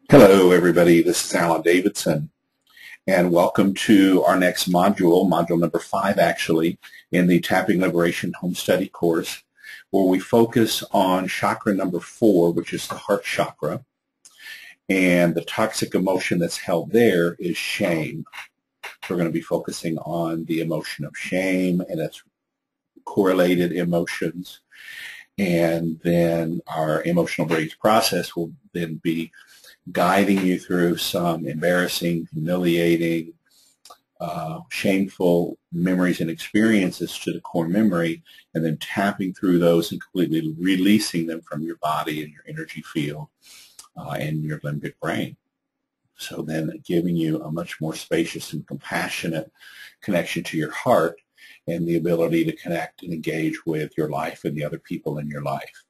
Hello everybody, this is Alan Davidson and welcome to our next module, module number 5 actually, in the Tapping Liberation Home Study course, where we focus on chakra number 4, which is the heart chakra, and the toxic emotion that's held there is shame. We're going to be focusing on the emotion of shame and its correlated emotions, and then our emotional bridge process will then be guiding you through some embarrassing, humiliating, shameful memories and experiences to the core memory, and then tapping through those and completely releasing them from your body and your energy field and your limbic brain. So then giving you a much more spacious and compassionate connection to your heart and the ability to connect and engage with your life and the other people in your life.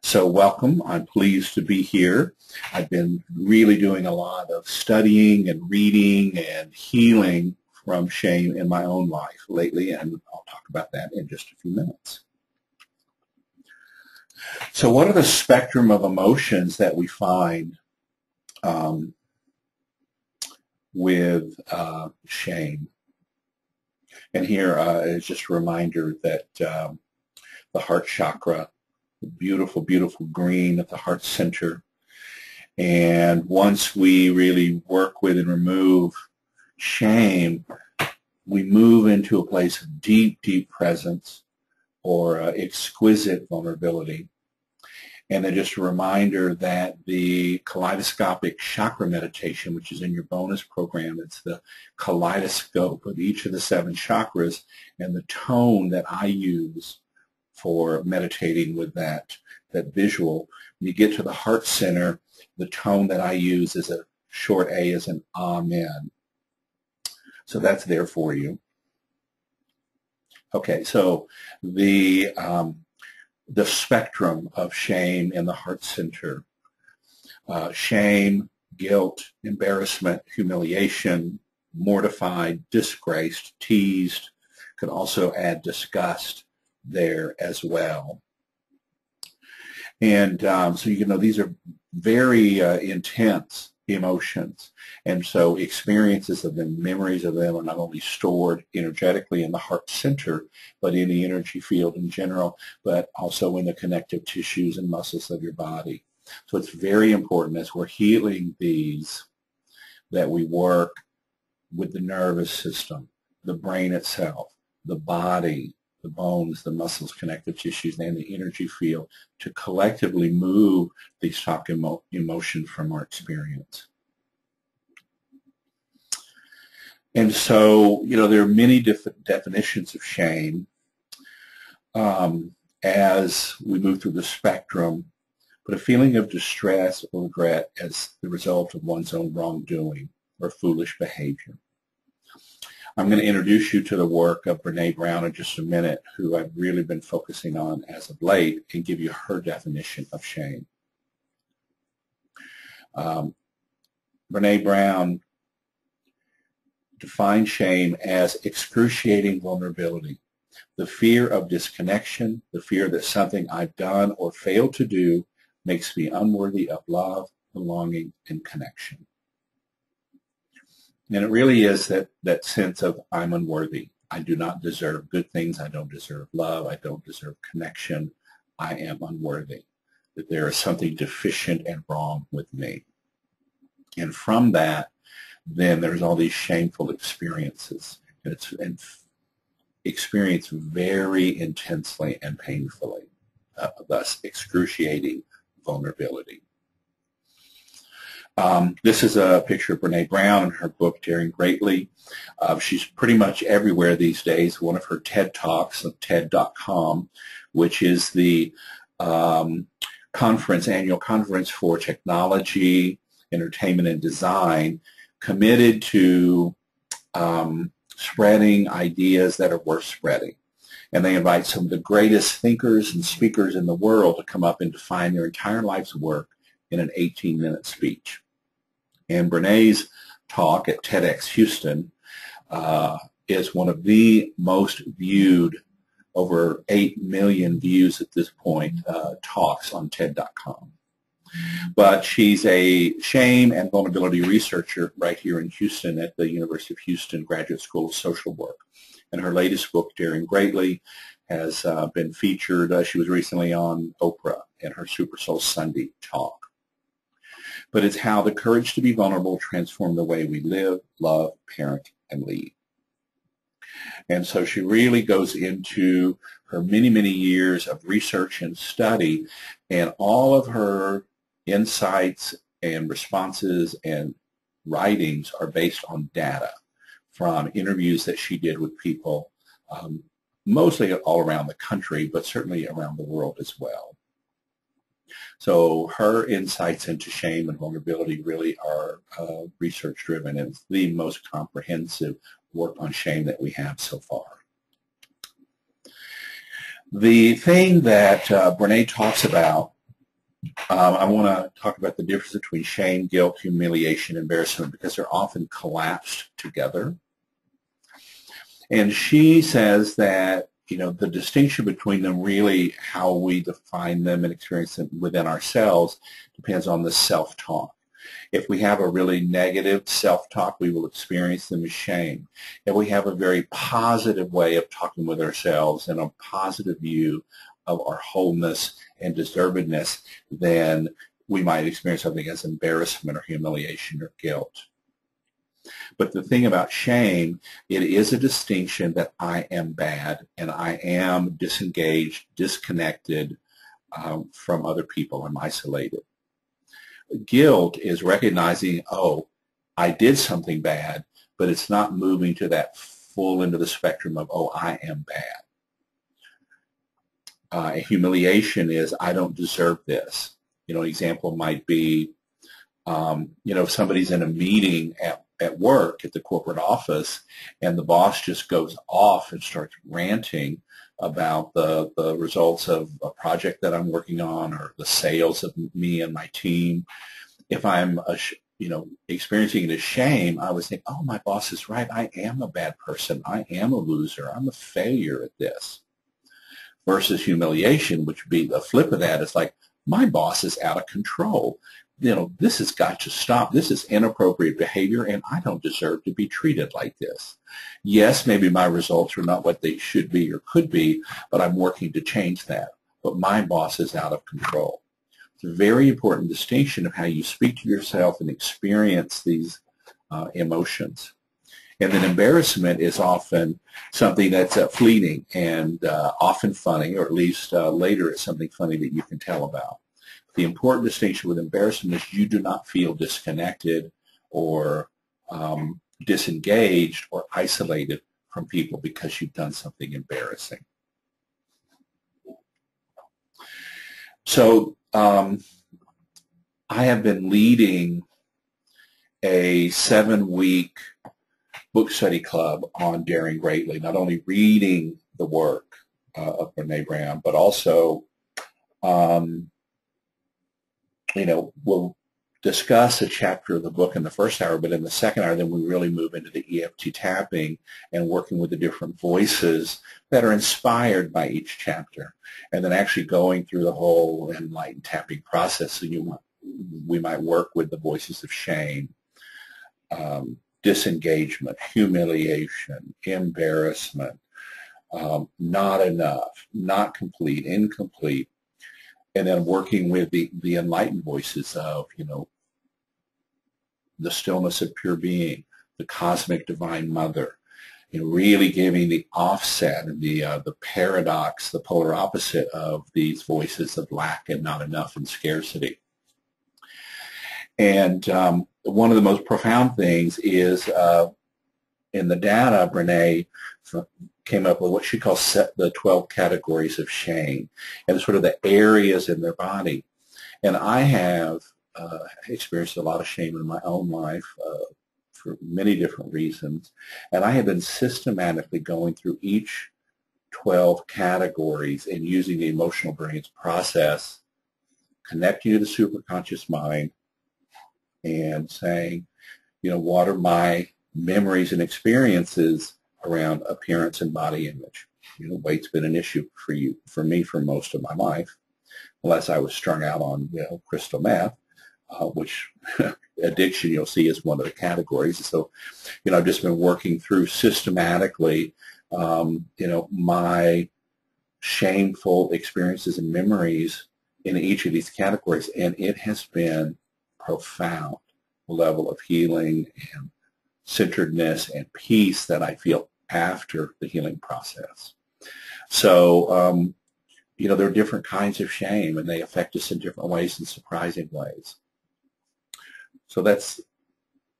So welcome. I'm pleased to be here. I've been really doing a lot of studying and reading and healing from shame in my own life lately, and I'll talk about that in just a few minutes. So what are the spectrum of emotions that we find with shame? And here is just a reminder that the heart chakra, beautiful, beautiful green at the heart center. And once we really work with and remove shame, we move into a place of deep, deep presence or exquisite vulnerability. And then just a reminder that the kaleidoscopic chakra meditation, which is in your bonus program, it's the kaleidoscope of each of the 7 chakras, and the tone that I use for meditating with that visual. When you get to the heart center, the tone that I use is a short A as an Amen. So that's there for you. Okay, so the spectrum of shame in the heart center. Shame, guilt, embarrassment, humiliation, mortified, disgraced, teased. Could also add disgust there as well. And so you know these are very intense emotions, and so experiences of them, memories of them are not only stored energetically in the heart center, but in the energy field in general, but also in the connective tissues and muscles of your body. So it's very important as we're healing these that we work with the nervous system, the brain itself, the body, the bones, the muscles, connective tissues, and the energy field to collectively move these toxic emotions from our experience. And so, you know, there are many different definitions of shame as we move through the spectrum, but a feeling of distress or regret as the result of one's own wrongdoing or foolish behavior. I'm going to introduce you to the work of Brene Brown in just a minute, who I've really been focusing on as of late, and give you her definition of shame. Brene Brown defines shame as excruciating vulnerability, the fear of disconnection, the fear that something I've done or failed to do makes me unworthy of love, belonging, and connection. And it really is that sense of I'm unworthy. I do not deserve good things. I don't deserve love. I don't deserve connection. I am unworthy. That there is something deficient and wrong with me. And from that, then there's all these shameful experiences. And it's experienced very intensely and painfully, thus excruciating vulnerability. This is a picture of Brene Brown in her book, Daring Greatly. She's pretty much everywhere these days. One of her TED Talks of TED.com, which is the annual conference for technology, entertainment, and design, committed to spreading ideas that are worth spreading. And they invite some of the greatest thinkers and speakers in the world to come up and define their entire life's work in an 18-minute speech. And Brene's talk at TEDx Houston is one of the most viewed, over 8 million views at this point, talks on TED.com. But she's a shame and vulnerability researcher right here in Houston at the University of Houston Graduate School of Social Work. And her latest book, Daring Greatly, has been featured. She was recently on Oprah in her Super Soul Sunday talk. But it's how the courage to be vulnerable transform the way we live, love, parent, and lead. And so she really goes into her many, many years of research and study, and all of her insights and responses and writings are based on data from interviews that she did with people, mostly all around the country, but certainly around the world as well. So her insights into shame and vulnerability really are research-driven, and it's the most comprehensive work on shame that we have so far. The thing that Brene talks about, I want to talk about the difference between shame, guilt, humiliation, embarrassment, because they're often collapsed together. And she says that, you know, the distinction between them, really how we define them and experience them within ourselves, depends on the self-talk. If we have a really negative self-talk, we will experience them as shame. If we have a very positive way of talking with ourselves and a positive view of our wholeness and deservedness, then we might experience something as embarrassment or humiliation or guilt. But the thing about shame, it is a distinction that I am bad and I am disengaged, disconnected from other people. I'm isolated. Guilt is recognizing, oh, I did something bad, but it's not moving to that full into the spectrum of, oh, I am bad. Humiliation is, I don't deserve this. You know, an example might be, you know, if somebody's in a meeting at work, at the corporate office, and the boss just goes off and starts ranting about the results of a project that I'm working on or the sales of me and my team. If I'm, you know, experiencing it as shame, I would think, oh, my boss is right. I am a bad person. I am a loser. I'm a failure at this. Versus humiliation, which would be the flip of that. It's like, my boss is out of control. You know, this has got to stop. This is inappropriate behavior, and I don't deserve to be treated like this. Yes, maybe my results are not what they should be or could be, but I'm working to change that. But my boss is out of control. It's a very important distinction of how you speak to yourself and experience these emotions. And then embarrassment is often something that's fleeting and often funny, or at least later it's something funny that you can tell about. The important distinction with embarrassment is you do not feel disconnected or disengaged or isolated from people because you've done something embarrassing. So I have been leading a 7-week book study club on Daring Greatly, not only reading the work of Brene Brown, but also you know, we'll discuss a chapter of the book in the first hour, but in the second hour, then we really move into the EFT tapping and working with the different voices that are inspired by each chapter, and then actually going through the whole enlightened tapping process. So we might work with the voices of shame, disengagement, humiliation, embarrassment, not enough, not complete, incomplete. And then working with the enlightened voices of, you know, the stillness of pure being, the cosmic divine mother, you know, really giving the offset and the paradox, the polar opposite of these voices of lack and not enough and scarcity. And one of the most profound things is in the data, Brene came up with what she calls the 12 categories of shame, and sort of the areas in their body. And I have experienced a lot of shame in my own life for many different reasons, and I have been systematically going through each 12 categories and using the emotional brilliance process, connecting to the superconscious mind, and saying, you know, what are my memories and experiences around appearance and body image? You know, weight's been an issue for me for most of my life. unless I was strung out on, crystal meth, which addiction you'll see is one of the categories. So, I've just been working through systematically, my shameful experiences and memories in each of these categories, and it has been profound level of healing and centeredness and peace that I feel after the healing process. So, there are different kinds of shame, and they affect us in different ways and surprising ways. So that's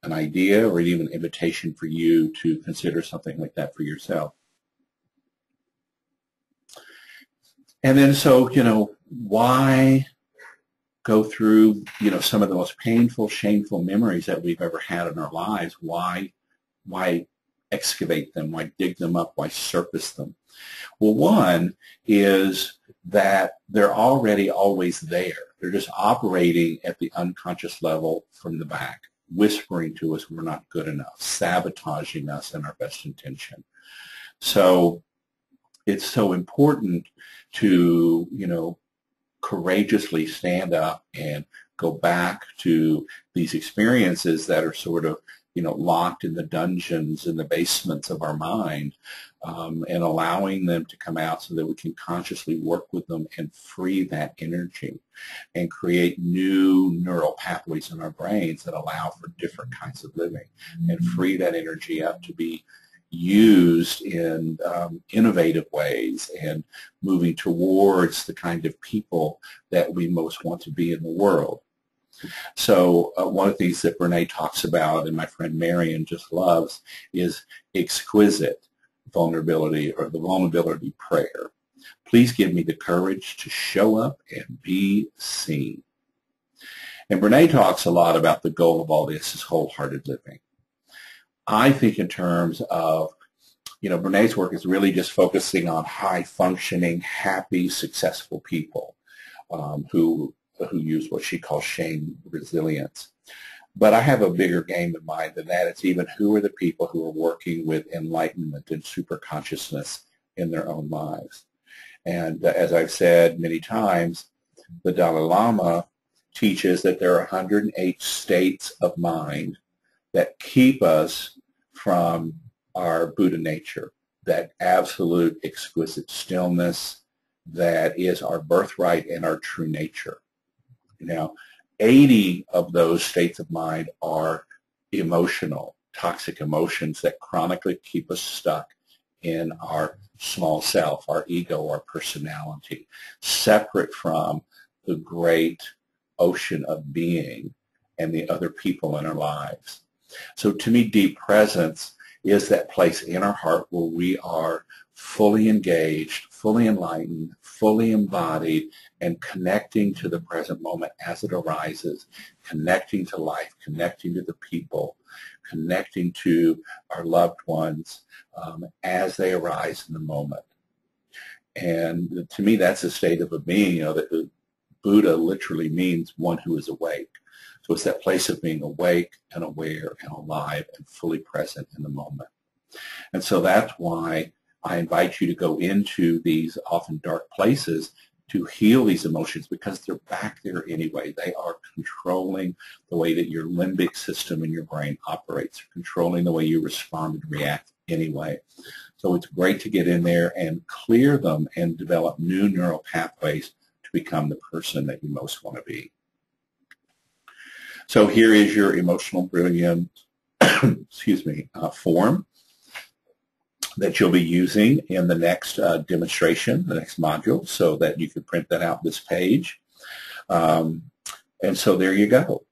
an idea or even an invitation for you to consider something like that for yourself. And then, so, why go through, some of the most painful, shameful memories that we've ever had in our lives? Why excavate them? Why dig them up? Why surface them? Well, one is that they're already always there. They're just operating at the unconscious level from the back, whispering to us we're not good enough, sabotaging us in our best intention. So it's so important to, courageously stand up and go back to these experiences that are sort of, locked in the dungeons and the basements of our mind, and allowing them to come out so that we can consciously work with them and free that energy and create new neural pathways in our brains that allow for different kinds of living and free that energy up to be used in innovative ways and moving towards the kind of people that we most want to be in the world. So one of the things that Brene talks about, and my friend Marion just loves, is exquisite vulnerability, or the vulnerability prayer. Please give me the courage to show up and be seen. And Brene talks a lot about the goal of all this is wholehearted living. I think in terms of, Brene's work is really just focusing on high-functioning, happy, successful people who use what she calls shame resilience. But I have a bigger game in mind than that. It's even who are the people who are working with enlightenment and superconsciousness in their own lives. And as I've said many times, the Dalai Lama teaches that there are 108 states of mind that keep us from our Buddha nature, that absolute exquisite stillness that is our birthright and our true nature. Now, 80 of those states of mind are emotional, toxic emotions that chronically keep us stuck in our small self, our ego, our personality, separate from the great ocean of being and the other people in our lives. So to me, deep presence is that place in our heart where we are fully engaged, fully enlightened, fully embodied, and connecting to the present moment as it arises, connecting to life, connecting to the people, connecting to our loved ones as they arise in the moment. And to me, that's a state of a being. That Buddha literally means one who is awake. So it's that place of being awake and aware and alive and fully present in the moment. And so that's why I invite you to go into these often dark places to heal these emotions, because they're back there anyway. They are controlling the way that your limbic system in your brain operates, controlling the way you respond and react anyway. So it's great to get in there and clear them and develop new neural pathways to become the person that you most want to be. So here is your emotional brilliance form that you'll be using in the next demonstration, the next module, so that you can print that out this page. And so there you go.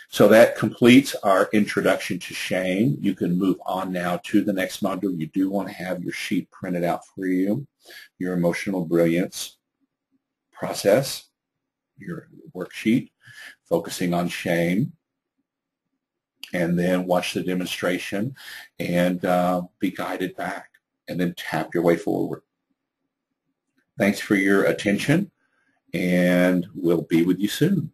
So that completes our introduction to shame. You can move on now to the next module. You do want to have your sheet printed out for you, your emotional brilliance process, your worksheet, focusing on shame. And then watch the demonstration and be guided back, and then tap your way forward. Thanks for your attention, and we'll be with you soon.